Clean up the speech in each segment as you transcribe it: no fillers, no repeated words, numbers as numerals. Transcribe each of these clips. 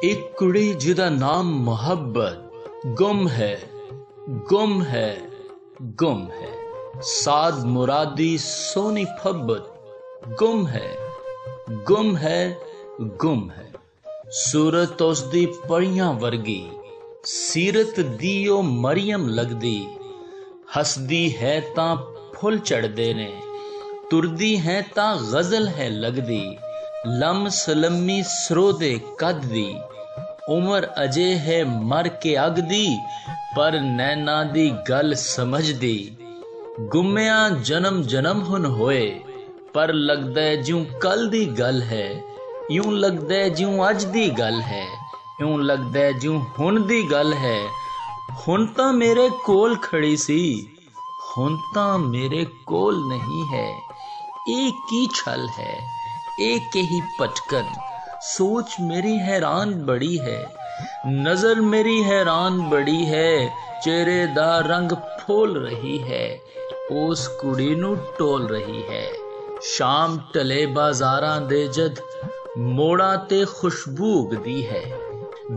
एक कुड़ी जिदा नाम मोहब्बत गुम है गुम है गुम है। साद मुरादी सोनी फब्बत गुम है गुम है गुम है। सूरत उसदी परियां वर्गी सीरत दियो मरियम लगदी। हसदी है तां फुल चढ़दे ने तुरदी है तां गजल है लगदी। लम सलमी सरोदे कद दी उमर अजे है मर के अगदी। पर नैना दी गल समझदी गुम्या जन्म जन्म हुन होए। पर लगदा ज्यों कल दी गल है यूं लगदा ज्यों अज दी गल है। यूं लगदा ज्यों हुन दी गल है। हुन तां मेरे कोल खड़ी सी हुन तां मेरे कोल नहीं है। एक की छल है एक ही पटकन सोच मेरी हैरान बड़ी है। नजर मेरी हैरान बड़ी है चेहरे दा रंग फोल रही है। उस कुड़ी नू टोल रही है। शाम टले बाजारां दे जद मोड़ा ते खुशबू उगदी है।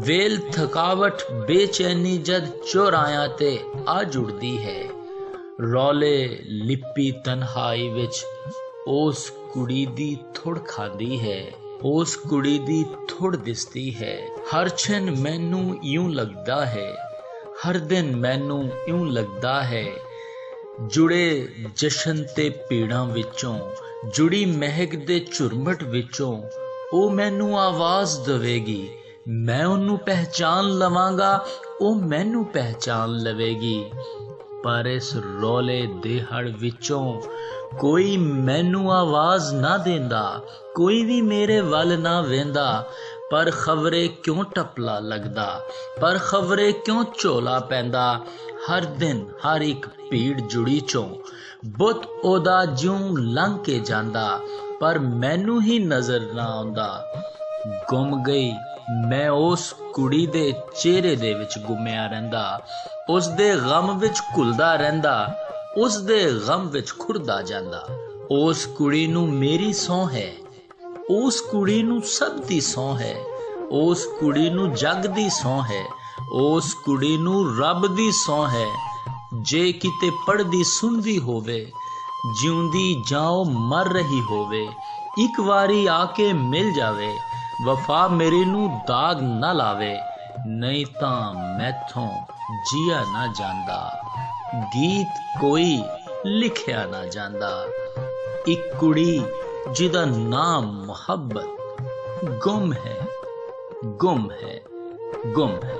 वेल थकावट बेचैनी जद चौराया ते आ जुड़दी है। रौले लिपी तन्हाई विच उस कुड़ी दी थुड़ खांदी है। उस कुड़ी दी थुड़ दिसदी है। हर छिन मैनू यूं लगदा है हर दिन मैनू यूं लगदा है। जुड़े जशन ते पीड़ां विचों जुड़ी महक दे झुरमट विचों ओ मैनू आवाज देवेगी। मैं ओनू पहचान लवांगा ओ मैनू पहचान लवेगी। पर इस रौले देहड़ विचों कोई मैनू आवाज ना देंदा कोई भी मेरे वल ना वेंदा। पर खबरे क्यों टपला लगदा पर खबरे क्यों झोला पैंदा। हर दिन हर एक भीड़ जुड़ी चों बुत ओदा ज्यों लंघ के जांदा। पर मैनू ही नजर ना आउंदा। गुम गई मैं उस कुड़ी दे चेहरे दे विच गुमिया रहिंदा। उस दे गम विच घुलदा रहिंदा उस दे गम विच खुरदा जांदा। उस कुड़ी नू मेरी सौं है उस कुड़ी नू सब दी सौं है। उस कुड़ी नू जग दी सौं है उस कुड़ी नू रब दी सौं है। जे किते पढ़दी सुनदी होवे जिउंदी जाओ मर रही होवे। एक वारी आके मिल जावे वफा मेरी नू दाग ना लावे। नहीं तां मैथों जिया ना जांदा गीत कोई लिखिया ना जांदा। एक कुड़ी जिदा नाम मोहब्बत गुम है गुम है गुम है।